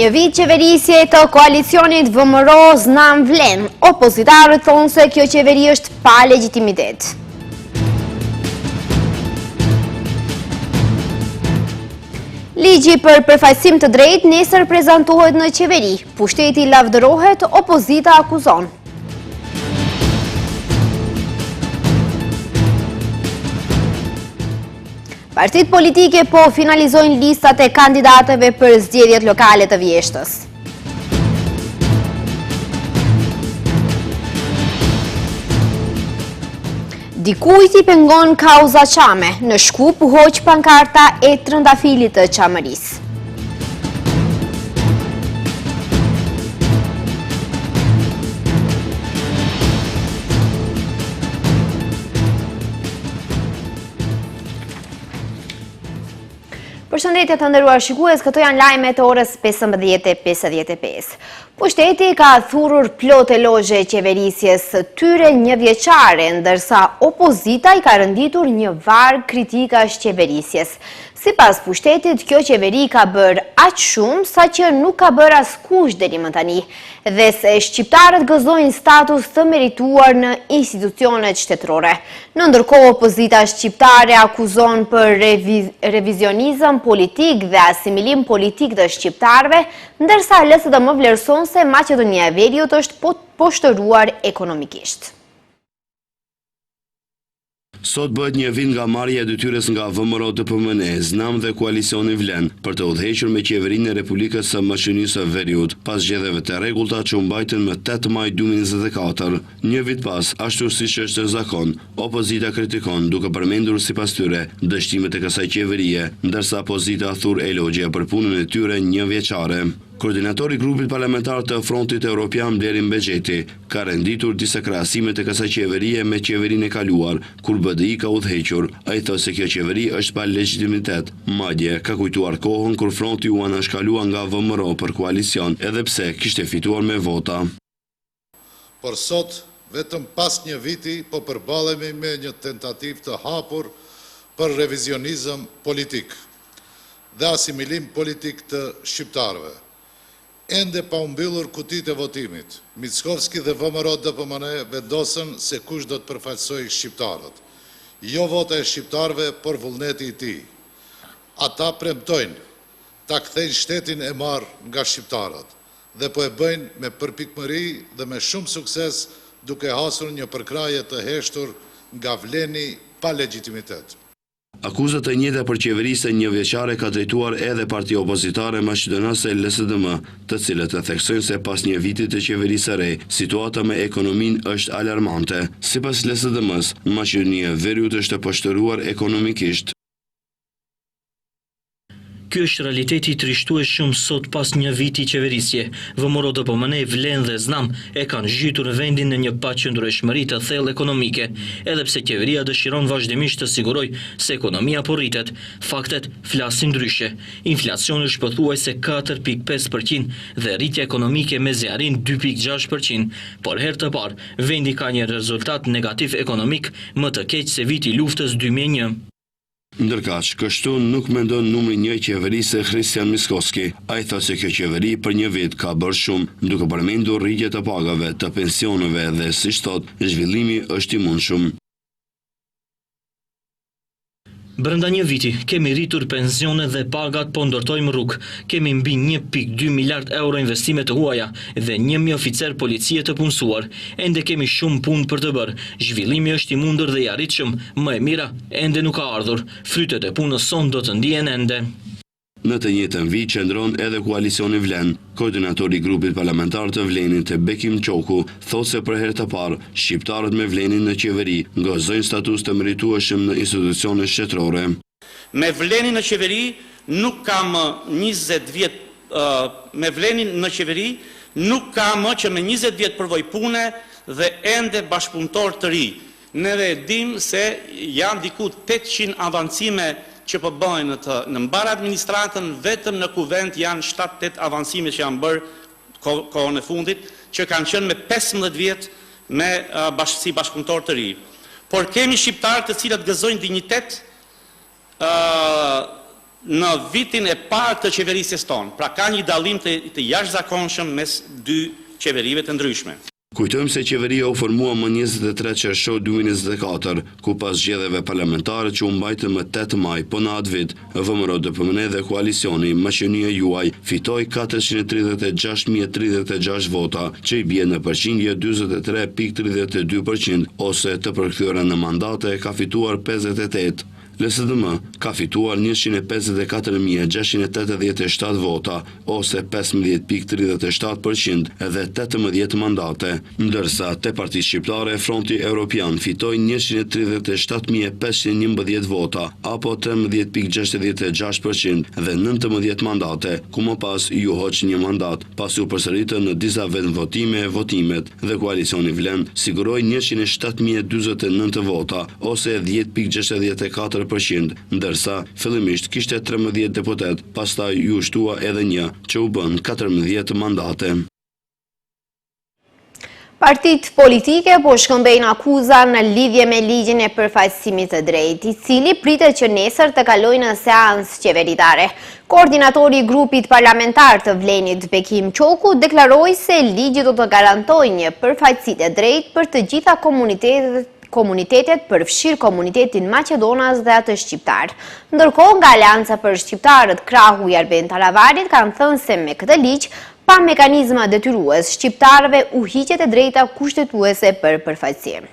Një vit qeverisje të koalicionit VMRO Znam vlen, opozitarët thonë se kjo qeveri është pa legjitimitet. Ligji për përfaqësim të drejtë nesër prezantohet në qeveri, pushteti lavdërohet, opozita akuzon. Partitë politike po finalizojnë listat e kandidatëve për zgjedhjet lokale të vjeshtës. Dikujt i pengon kauza Çame, në Shkup hoq pankarta e trëndafilit të Çamërisë. Përshëndetje të nderuar shikues, këto janë lajmet e orës 15:55. Pushteti ka thurur plot elogje qeverisjes së tyre një vjeçare, ndërsa opozita i ka rënditur një varg kritikash qeverisjes. Sipas pushtetit, kjo qeveri ka bërë aq shumë sa që nuk ka bërë askush deri më tani, dhe se shqiptarët gëzojnë status të merituar në institucionet shtetërore. Në ndërkohë, opozita shqiptare akuzon për revizionizëm politik dhe asimilim politik të shqiptarëve, ndërsa LSDM vlerëson se Maqedonia e Veriut është poshtëruar ekonomikisht. Sot bëhet një vit nga marrja e detyrës nga VMRO DPMN, Znam dhe koalicioni Vlen për të udhëhequr me qeverinë e Republikës së Maqedonisë së Veriut, pas zgjedhjeve të rregullta që u mbajtën më 8 maj 2024. Një vit pas, ashtu siç është zakon, opozita kritikon duke përmendur sipas tyre dështimet e kësaj qeverie, ndërsa opozita thur elogje për punën e tyre një vjeçare. Koordinatori i grupit parlamentar të Frontit Evropian Blerim Bexheti ka renditur disa krahasime të kësaj qeverie me qeverinë e kaluar, kur BDI ka udhëhequr. Ai thotë se kjo qeveri është pa legjitimitet. Madje ka kujtuar kohën kur Fronti u anashkalua nga VMRO për koalicion, edhe pse kishte fituar me vota. Por sot, vetëm pas një viti, po përballemi me një tentativë të hapur për revizionizëm politik dhe asimilim politik të shqiptarëve. Ende pa mbyllur kutitë e votimit, Mickovski dhe VMRO DPMN vendosën se kush do të përfaqësojë shqiptarët. Jo vota e shqiptarëve, por vullneti i tij. Ata premtojnë ta kthejnë shtetin e marrë nga shqiptarët dhe po e bëjnë me përpikmëri dhe me shumë sukses, duke hasur një përkraje të heshtur nga Vleni pa legjitimitet. Akuzat e njëjta për qeverisë një vjeçare ka drejtuar edhe partia opozitare maqedonase LSDM, të cilët e theksojnë se pas një viti të qeverisë së re, situata me ekonominë është alarmante. Sipas LSDM-s, Maqedonia e Veriut është e poshtëruar ekonomikisht. Ky është realiteti i trishtueshëm sot pas një viti qeverisje. VMRO DPMN, Vlen dhe Znam e kanë zhytur vendin në një paqëndrueshmëri të thellë ekonomike, edhe pse qeveria dëshiron vazhdimisht të sigurojë se ekonomia po rritet. Faktet flasin ndryshe. Inflacioni është pothuajse 4.5% dhe rritja ekonomike me zjarin 2.6%, por herë të parë vendi ka një rezultat negativ ekonomik më të keq se viti i luftës 2001. Ndërkaq, kështu nuk mendon numri 1 qeverisë Christian Mickovski. Ai thotë se kjo qeveri për një vit ka bërë shumë, duke përmendur rritje të pagave, të pensioneve dhe, siç thotë, zhvillimi është i mundshëm. Brenda një viti, kemi rritur pensionet dhe pagat, po ndërtojmë rrugë. Kemi mbi 1.2 miliard euro investime të huaja dhe 1.000 oficer policie të punësuar. Ende kemi shumë punë për të bërë. Zhvillimi është i mundur dhe i arritshëm, më e mira ende nuk ka ardhur. Frytet e punës son do të ndihen ende. Në të njëjtën vit qëndron edhe koalicioni Vlen. Koordinatori i grupit parlamentar të Vlenit, Bekim Çoku, thotë se për herë të parë shqiptarët me Vlenin në qeveri gëzojnë status të meritueshëm në institucione shtetërore. Me Vlenin në qeveri nuk ka më 20 vjet me Vlenin në qeveri nuk ka më që me 20 vjet përvoj pune dhe ende bashkëpunëtor të ri. Neve dim se janë diku 800 avancime që po bëjnë në mbar administratën, vetëm në kuvent janë 7-8 avancime që janë bërë kohën e fundit, që kanë qenë me 15 vjet me si bashkëpunëtor të ri. Por kemi shqiptarë të cilët gëzojnë dinjitet, në vitin e parë të qeverisjes tonë. Pra ka një dallim të jashtëzakonshëm mes dy qeverive të ndryshme. Kujtojmë se qeveria u formua më 23 qershor 2024, ku pas zgjedhjeve parlamentare që u mbajtën më 8 maj, po në atë vit, VMRO-DPMN dhe koalicioni Maqedonia Juaj fitoi 436.036 vota, që i bie në përqindje 43.32%, ose të përkthyer në mandate ka fituar 58. LSDM ka fituar 154.687 vota, ose 15.37% dhe 18 mandate, ndërsa te Partia Shqiptare Fronti Evropian fitoi 137.511 vota, apo 13.66% dhe 19 mandate, ku më pas ju hoq një mandat, pas u përsëritën në disa votimet dhe koalicioni Vlen siguroi 107.029 vota, ose 10.64%, ndërsa fillimisht kishte 13 deputet, pastaj ju shtua edhe një, që u bën 14 mandate. Partitë politike po shkëmbejnë akuza në lidhje me ligjin e përfaqësimit të drejtë, i cili pritet që nesër të kalojë në seancë qeveritare. Koordinatori i grupit parlamentar të Vlenit, Bekim Qoku, deklaroi se ligji do të garantojë një përfaqësi të drejtë për të gjitha komunitetet, përfshirë komunitetin Maqedonas dhe atë shqiptar. Ndërkohë, nga Aleanca për Shqiptarët Krahu i Arben Taravarit kanë thënë se me këtë ligj, pa mekanizma detyrues, shqiptarëve u hiqet e drejta kushtetuese për përfaqësim.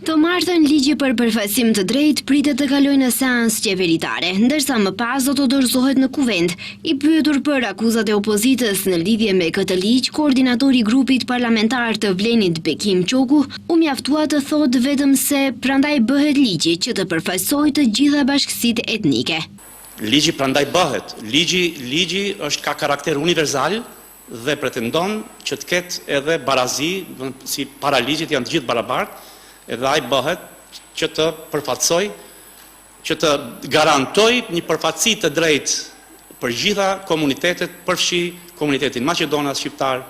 Të martën, ligji për përfaqësim të drejtë pritet të kalojë në seancë qeveritare, ndërsa më pas do të dorëzohet në kuvend. I pyetur për akuzat e opozitës në lidhje me këtë ligj, koordinatori i grupit parlamentar të Vlenit, Bekim Qoku, u mjaftua të thotë vetëm se prandaj bëhet ligji që të përfaqësojë të gjitha bashkësitë etnike. Ligji prandaj bëhet. Ligji ka karakter universal dhe pretendon që të ketë edhe barazi, si para ligjit janë të gjithë barabartë, edhe ai bëhet që të përfaqësoj, që të garantoj një përfaqësi të drejtë për gjitha komunitetet, përfshi komunitetin Maqedonas, shqiptar,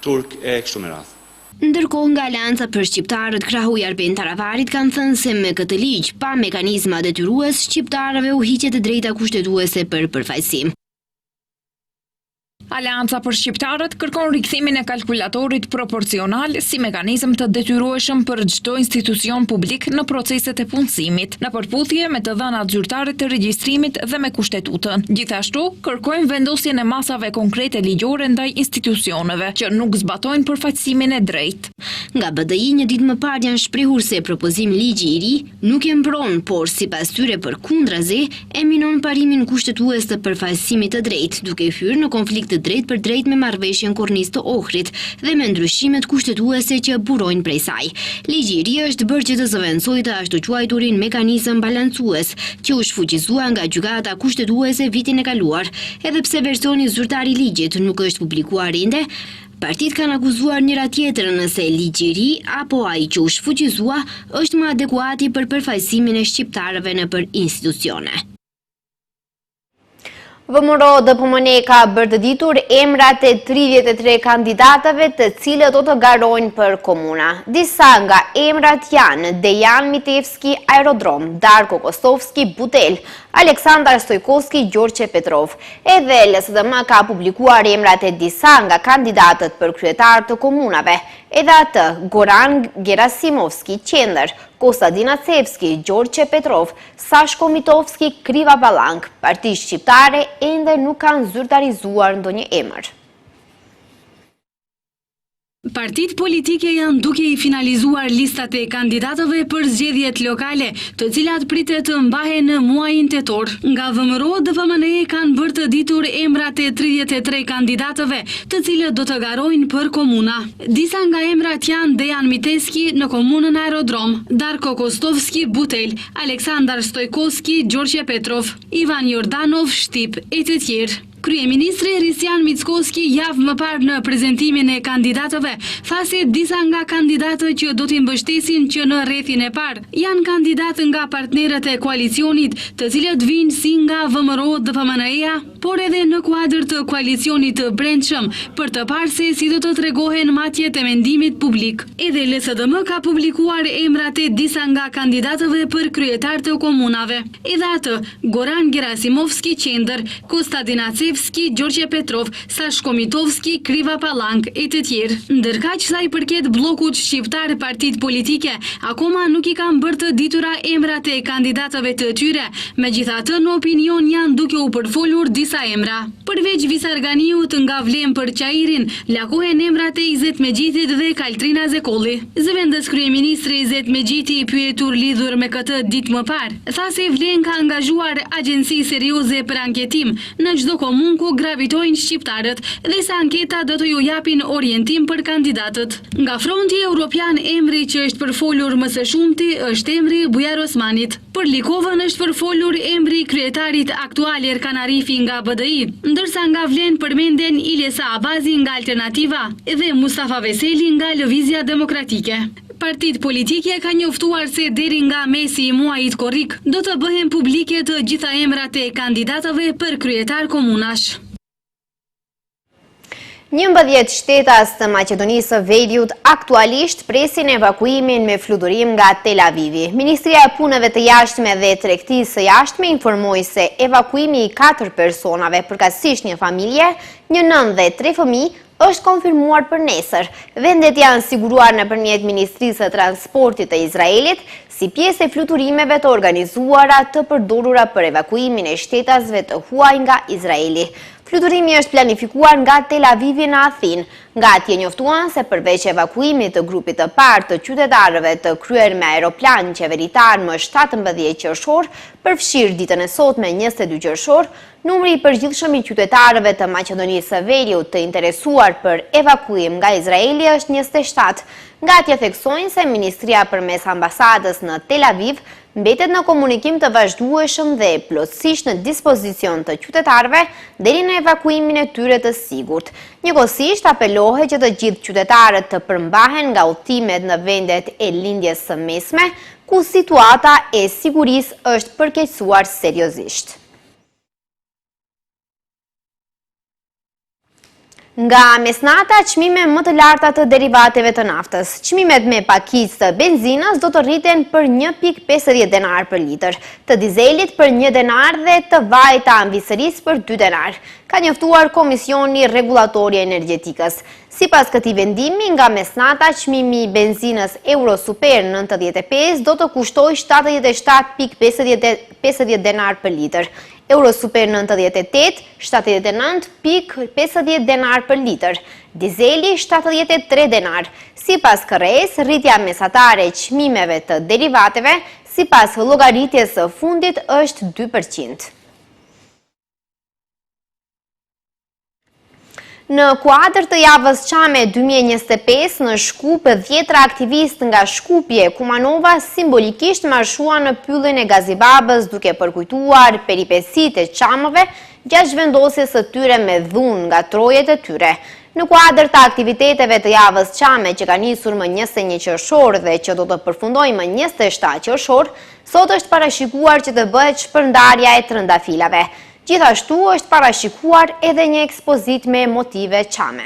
turk e kështu me radhë. Ndërkohë, nga Aleanca për Shqiptarët Krahu i Arben Taravarit kanë thënë se me këtë ligj, pa mekanizma detyrues, shqiptarëve u hiqet e drejta kushtetuese për përfaqësim. Aleanca për Shqiptarët kërkon rikthimin e kalkulatorit proporcional si mekanizëm të detyrueshëm për çdo institucion publik në proceset e punësimit, në përputhje me të dhënat zyrtare të regjistrimit dhe me kushtetutën. Gjithashtu, kërkojnë vendosjen e masave konkrete ligjore ndaj institucioneve që nuk zbatojnë përfaqësimin e drejtë. Nga BDI një ditë më parë janë shprehur se propozimi ligji i ri nuk e mbron, por sipas tyre përkundrazi e minon parimin kushtetues të përfaqësimit të drejtë, duke hyrë në konflikt të drejt për drejt me marrëveshjen Kornisë të Ohrit dhe me ndryshimet kushtetuese që burojnë prej saj. Ligji i ri është bërë që të zëvendësojë të ashtu quajturin mekanizëm balancues, që u shfuqizua nga gjykata kushtetuese vitin e kaluar, edhe pse versioni zyrtar i ligjit nuk është publikuar ende. Partitë kanë akuzuar njëra tjetrën nëse ligji i ri apo ai që u shfuqizua është më adekuati për përfaqësimin e shqiptarëve nëpër institucione. VMRO-DPMN ka bërë të ditur emrat e 33 kandidatëve të cilët do të garojnë për komuna. Disa nga emrat janë Dejan Mitevski, Aerodrom, Darko Kostovski, Butel, Aleksandar Stojkoski, Gjorqe Petrov. Edhe LSDM ka publikuar emrat e disa nga kandidatët për kryetar të komunave, edhe atë Goran Gerasimovski, Qendër, Kostadina Cevski, Gjorqe Petrov, Sashko Mitovski, Kriva Balank. Parti shqiptare ende nuk kanë zyrtarizuar ndonjë emër. Partitë politike janë duke i finalizuar listat e kandidatëve për zgjedhjet lokale, të cilat pritet të mbahen në muajin tetor. Nga VMRO-DPMN kanë bërë të ditur emrat e 33 kandidatëve, të cilët do të garojnë për komuna. Disa nga emrat janë Dejan Mitevski në komunën Aerodrom, Darko Kostovski, Butel, Aleksandar Stojkoski, Gjorqe Petrov, Ivan Jordanov, Shtip e të tjerë. Kryeministri Risjan Mickoski javë më parë në prezentimin e kandidatëve tha se disa nga kandidatët që do t'i mbështesin që në rrethin e parë janë kandidatë nga partnerët e koalicionit, të cilët vinë si nga VMRO dhe PMNE-ja, por edhe në kuadër të koalicionit të brendshëm, për të parë se si do të tregohen matjet e mendimit publik. Edhe LSDM ka publikuar emrat e disa nga kandidatëve për kryetar të komunave. Edhe atë, Goran Gerasimovski Qendër, Kostadin Acevski, Gjorgje Petrov, Sashko Mitovski, Kriva Palank e të tjerë. Ndërkaq sa i përket bllokut shqiptar partit politike, akoma nuk i kanë bërë të ditura emrat e kandidatëve të tyre, megjithatë në opinion janë duke u përfolur disa emra. Përveç Visarganiut nga Vlem për Qairin, lakohen emrat e Izet Megjitit dhe Kaltrina Zekolli. Zëvendës kryeministri Izet Megjiti, pyetur lidhur me këtë ditë më parë, tha se Vlen ka angazhuar agjenci serioze për anketim në çdo komunë ku gravitojnë shqiptarët dhe se anketa do të ju japin orientim për kandidatët. Nga fronti evropian, emri që është përfolur më së shumti është emri Bujar Osmanit. Për Likovën është përfolur emri kryetarit aktual Erkan Arifi nga BDI, ndërsa nga Vlen përmenden Ilesa Abazi nga Alternativa dhe Mustafa Veseli nga Lëvizja Demokratike. Partit politike ka njoftuar se deri nga mesi i muajit korrik do të bëhen publike të gjitha emrat e kandidatëve për kryetar komunash. 11 shtetas të Maqedonisë së Veriut aktualisht presin evakuimin me fluturim nga Tel Avivi. Ministria e Punëve të Jashtme dhe Tregtisë së Jashtme informoi se evakuimi i 4 personave, përkatësisht një familje, një nënë dhe 3 fëmijë, është konfirmuar për nesër. Vendet janë siguruar nëpërmjet Ministrisë së Transportit të Izraelit si pjesë e fluturimeve të organizuara të përdorura për evakuimin e shtetasve të huaj nga Izraeli. Fluturimi është planifikuar nga Tel Avivi në Athinë. Nga atje njoftuan se përveç evakuimit të grupit të parë të qytetarëve të kryer me aeroplan qeveritar më 17 qershor, përfshirë ditën e sotme 22 qershor, numri i përgjithshëm i qytetarëve të Maqedonisë së Veriut të interesuar për evakuim nga Izraeli është 27. Nga atje theksojnë se Ministria përmes ambasadës në Tel Aviv mbetet në komunikim të vazhdueshëm dhe plotësisht në dispozicion të qytetarëve deri në evakuimin e tyre të sigurt. Njëkohësisht apelohet që të gjithë qytetarët të përmbahen nga udhëtimet në vendet e lindjes së mesme, ku situata e sigurisë është përkeqësuar seriozisht. Nga mesnata, çmime më të larta të derivateve të naftës. Çmimet me pakicë të benzinës do të rriten për 1.50 denar për litër, të dizelit për 1 denar dhe të vajit të ambisërisë për 2 denar, ka njoftuar Komisioni Rregullatori i Energjetikës. Sipas këtij vendimi, nga mesnata, çmimi i benzinës Euro Super 95 do të kushtojë 77.50 denar për litër. Euro Super 98, 79.50 denar për litër, dizeli 73 denar. Sipas kërres, rritja mesatare e çmimeve të derivateve, sipas llogaritjes së fundit është 2%. Në kuadër të javës Çame 2025 në Shkup, 10 aktivistë nga Shkupje Kumanova simbolikisht marshuan në pyllin e Gazibabës duke përkujtuar peripecitë e çamëve gjatë zhvendosjes së tyre me dhunë nga trojet e tyre. Në kuadër të aktiviteteve të javës Çame që ka nisur më 21 qershor dhe që do të përfundojë më 27 qershor, sot është parashikuar që të bëhet shpërndarja e trëndafilave. Gjithashtu është parashikuar edhe një ekspozit me motive çame.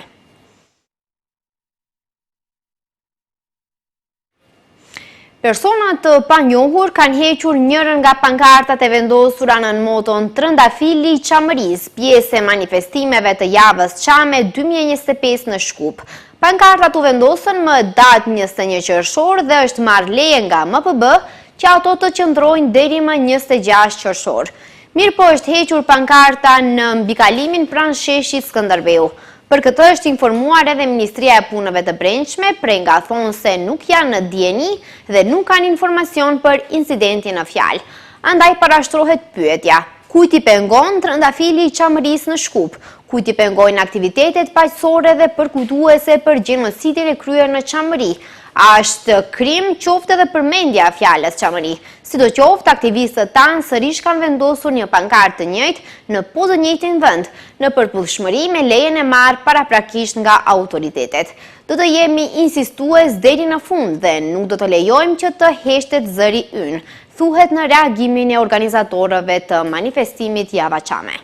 Personat të panjohur kanë hequr njërën nga pankartat e vendosura nën moton Trëndafili i Çamërisë, pjesë e manifestimeve të javës Çame 2025 në Shkup. Pankartat u vendosën më datë 21 qershor dhe është marrë leje nga MPB që ato të qëndrojnë deri më 26 qershor. Mirë po është hequr pankarta në mbikalimin pranë sheshit Skënderbeu. Për këtë është informuar edhe Ministria e Punëve të Brendshme, prej nga thonë se nuk janë në dieni dhe nuk kanë informacion për incidentin në fjalë. Andaj parashtrohet pyetja: kujt i pengon Trëndafili i Çamërisë në Shkup? Kujt i pengojnë aktivitetet paqësore dhe përkujtuese për gjenocidin e kryer në Çamëri? Ashtë krim qoftë edhe përmendja fjalës Çamëri. Sidoqoftë, aktivistët tanë sërish kanë vendosur një pankartë të njëjtë në po të njëjtin vend, në përputhshmëri me lejen e marrë paraprakisht nga autoritetet. Do të jemi insistues deri në fund dhe nuk do të lejojmë që të heshtet zëri ynë, thuhet në reagimin e organizatorëve të manifestimit Javaçame.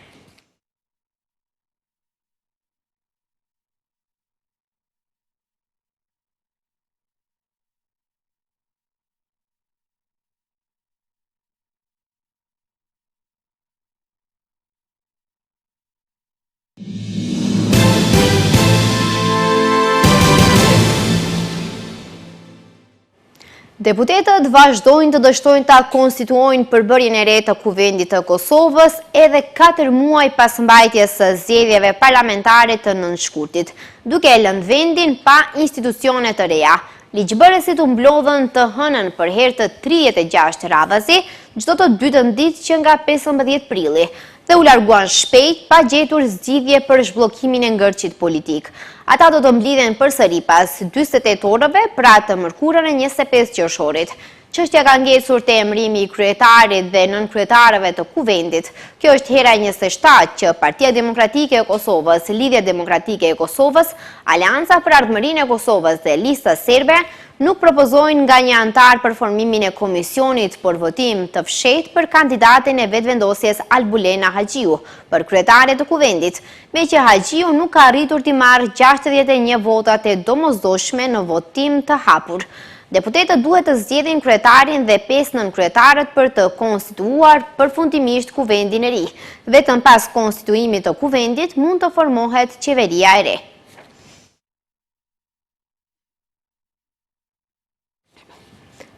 Deputetët vazhdojnë të dështojnë ta konstituojnë përbërjen e re të Kuvendit të Kosovës edhe 4 muaj pas mbajtjes së zgjedhjeve parlamentare të nënshkurtit, duke e lënë vendin pa institucione të reja. Ligjbërësit u mblodhën të hënën për herë të 36 radhazi, çdo të dytën ditë që nga 15 prilli, dhe u larguan shpejt pa gjetur zgjidhje për zhbllokimin e ngërçit politik. Ata do të mblidhen përsëri pas 48 orëve pra të mërkurën e 25 qershorit. Çështja ka ngecur te emërimi i kryetarit dhe nënkryetarëve të Kuvendit. Kjo është hera 27 që Partia Demokratike e Kosovës, Lidhja Demokratike e Kosovës, Aleanca për Ardhmërinë e Kosovës dhe Lista Serbe nuk propozojnë nga një antar për formimin e komisionit për votim të fshehtë për kandidatin e vetëvendosjes Albulena Haxhiu për kryetare të Kuvendit, me që Haxhiu nuk ka arritur të marrë 61 votat e domosdoshme në votim të hapur. Deputetët duhet të zgjedhin kryetarin dhe 5 nënkryetarët për të konstituuar përfundimisht Kuvendin e ri. Vetëm pas konstituimit të Kuvendit mund të formohet qeveria e re.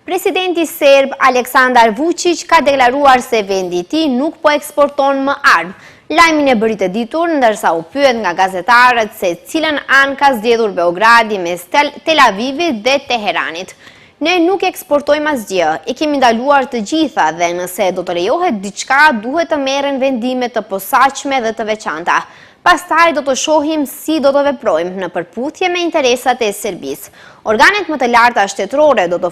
Presidenti serb Aleksandar Vučić ka deklaruar se vendi i tij nuk po eksporton më armë. Lajmin e bëri të ditur ndërsa u pyet nga gazetarët se cilën anë ka zgjedhur Beogradi mes Tel Avivit dhe Teheranit. Ne nuk eksportojmë asgjë, e kemi ndaluar të gjitha dhe nëse do të lejohet diçka duhet të merren vendime të posaçme dhe të veçanta. Pastaj do të shohim si do të veprojmë në përputhje me interesat e Serbisë. Organet më të larta shtetërore do të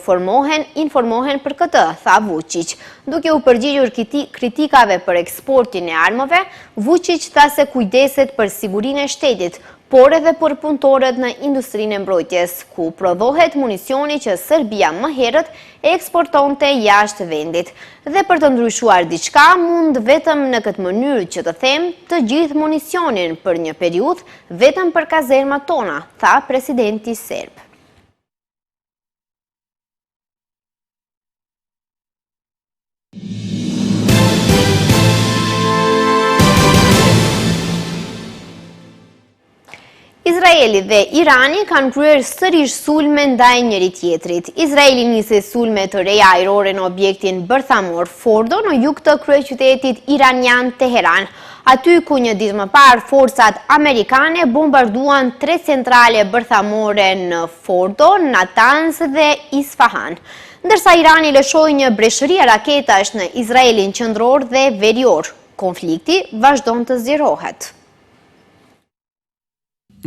informohen për këtë, tha Vučić. Duke u përgjigjur kritikave për eksportin e armëve, Vučić tha se kujdeset për sigurinë e shtetit, por edhe për punëtorët në industrinë e mbrojtjes, ku prodhohet municioni që Serbia më herët e eksportonte jashtë vendit. Dhe për të ndryshuar diçka mund vetëm në këtë mënyrë që të them të gjithë municionin për një periudhë vetëm për kazermat tona, tha presidenti serb. Izraeli dhe Irani kanë kryer sërish sulme ndaj njëri tjetrit. Izraeli nisi sulme të reja ajrore në objektin bërthamor Fordo në jug të kryeqytetit iranian Teheran, aty ku një ditë më parë forcat amerikane bombarduan 3 centrale bërthamore në Fordo, Natanz dhe Isfahan. Ndërsa Irani lëshoi një breshëri raketash në Izraelin qendror dhe verior. Konflikti vazhdon të zgjerohet.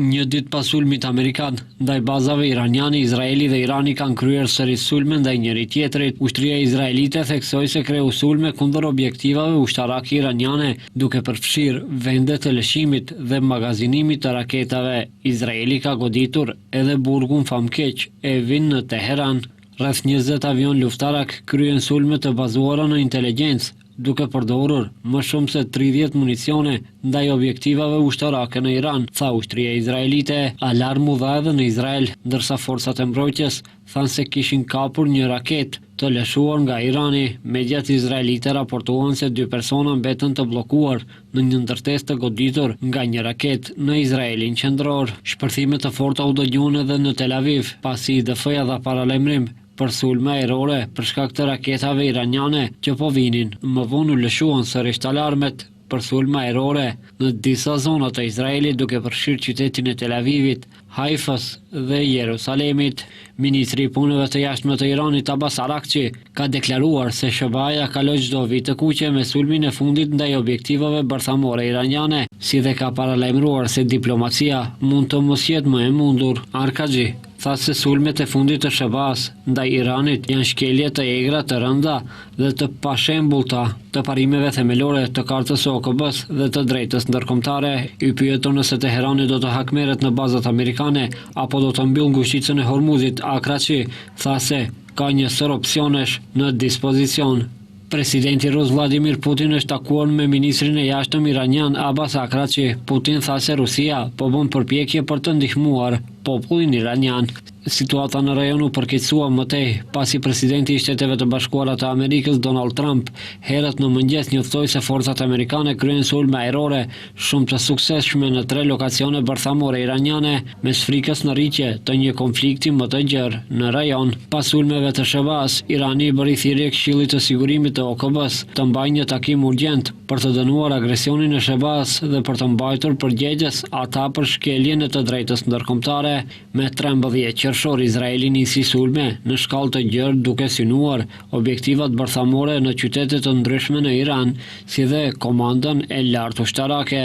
Një ditë pas sulmit amerikan, ndaj bazave iraniane, Izraeli dhe Irani kanë kryer sërish sulme ndaj njëri tjetrit. Ushtria izraelite theksoi se kreu sulme kundër objektivave ushtarake iraniane, duke përfshirë vende të lëshimit dhe magazinimit të raketave. Izraeli ka goditur edhe burgun famkeq Evin në Teheran. Rreth 20 avion luftarak kryen sulme të bazuara në inteligjencë, duke përdorur më shumë se 30 municione ndaj objektivave ushtarake në Iran, tha ushtria izraelite. Alarm u dha edhe në Izrael, ndërsa forcat e mbrojtjes thanë se kishin kapur një raketë të lëshuar nga Irani. Mediat izraelite raportuan se 2 persona mbetën të bllokuar në një ndërtesë të goditur nga një raketë në Izraelin qendror. Shpërthime të forta u dëgjuan edhe në Tel Aviv, pasi IDF-ja dha paralajmërim për sulme ajrore për shkak të raketave iraniane që po vinin. Më vonë u lëshuan sërish alarmet për sulme ajrore në disa zona të Izraelit, duke përfshirë qytetin e Tel Avivit, Haifës dhe Jerusalemit. Ministri i punëve të jashtme të Iranit Abbas Araghchi ka deklaruar se SHBA-ja kaloi çdo vit të kuqe me sulmin e fundit ndaj objektivave bërthamore iraniane, si dhe ka paralajmëruar se diplomacia mund të mos jetë më e mundur. Arkaxhi tha se sulmet e fundit të Shebas ndaj Iranit janë shkelje të egra, të rënda dhe të pashembullta të parimeve themelore të Kartës së OKB-s dhe të drejtës ndërkombëtare. I pyetur nëse Teherani do të hakmerret në bazat amerikane apo do të mbyll ngushticën e Hormuzit, Akraçi tha se ka një sër opsionesh në dispozicion. Presidenti rus Vladimir Putin është takuar me ministrin e jashtëm iranian Abbas Akraçi. Putin tha se Rusia po bën përpjekje për të ndihmuar popullin iranian. Situata në rajon u përkeqësua më tej pasi presidenti i Shteteve të Bashkuara të Amerikës Donald Trump herët në mëngjes njoftoi se forcat amerikane kryen sulme ajrore shumë të suksesshme në 3 lokacione bërthamore iraniane, mes frikës në rritje të një konflikti më të gjerë në rajon. Pas sulmeve të Shebas, Irani i bëri thirrje Këshillit të Sigurimit të OKB-s të mbajë një takim urgjent për të dënuar agresionin e Shebas dhe për të mbajtur përgjegjës ata për shkeljen e të drejtës ndërkombëtare. Me 13 qershor Izraeli nisi sulme në shkallë të gjerë duke synuar objektivat bërthamore në qytete të ndryshme në Iran, si dhe komandën e lartë ushtarake.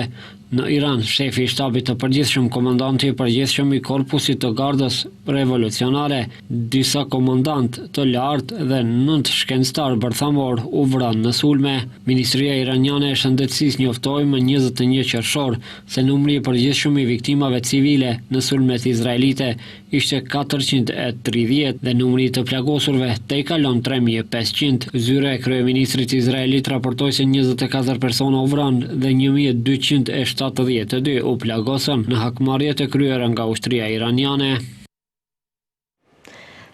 Në Iran, shefi i shtabit të përgjithshëm, komandanti i përgjithshëm i korpusit të gardës revolucionare, disa komandant të lartë dhe 9 shkencëtar bërthamor u vranë në sulme. Ministria iraniane e shëndetësisë njoftoi më 21 qershor se numri i përgjithshëm i viktimave civile në sulmet izraelite ishte 430 dhe numri të plagosurve tejkalon 3500. Zyra e kryeministrit izraelit raportoi se 24 persona u vranë dhe 1272 u plagosën në hakmarrjet e kryera nga ushtria iraniane.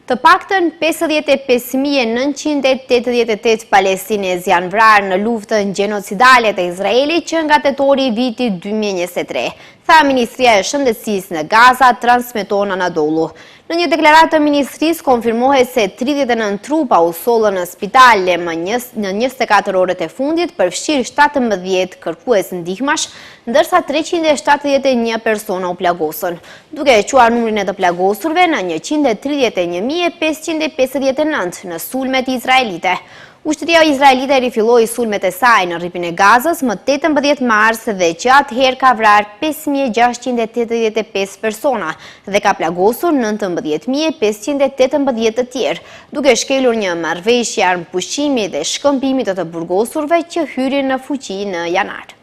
Të paktën 55.988 palestinez janë vrarë në luftën gjenocidale të Izraelit që nga tetori i vitit 2023, tha Ministria e Shëndetësisë në Gaza, transmeton Anadolu. Në një deklaratë të ministrisë konfirmohet se 39 trupa u sollën në spitale në 24 orët e fundit, përfshirë 17 kërkues ndihmash, ndërsa 371 persona u plagosën, duke e quar numrin e të plagosurve në 131.559 në sulmet izraelite. Ushtria izraelite rifilloi sulmet e saj në rripin e Gazës më 18 mars dhe që atëherë ka vrarë 5.685 persona dhe ka plagosur 19.518 të tjerë, duke shkelur një marrëveshje armëpushimi dhe shkëmbimi të burgosurve që hyrin në fuqi në janar.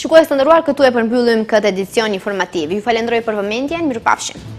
Shikues të nderuar, këtu e përmbyllim këtë edicion informativ. Ju falenderoj për vëmendjen, mirupafshim.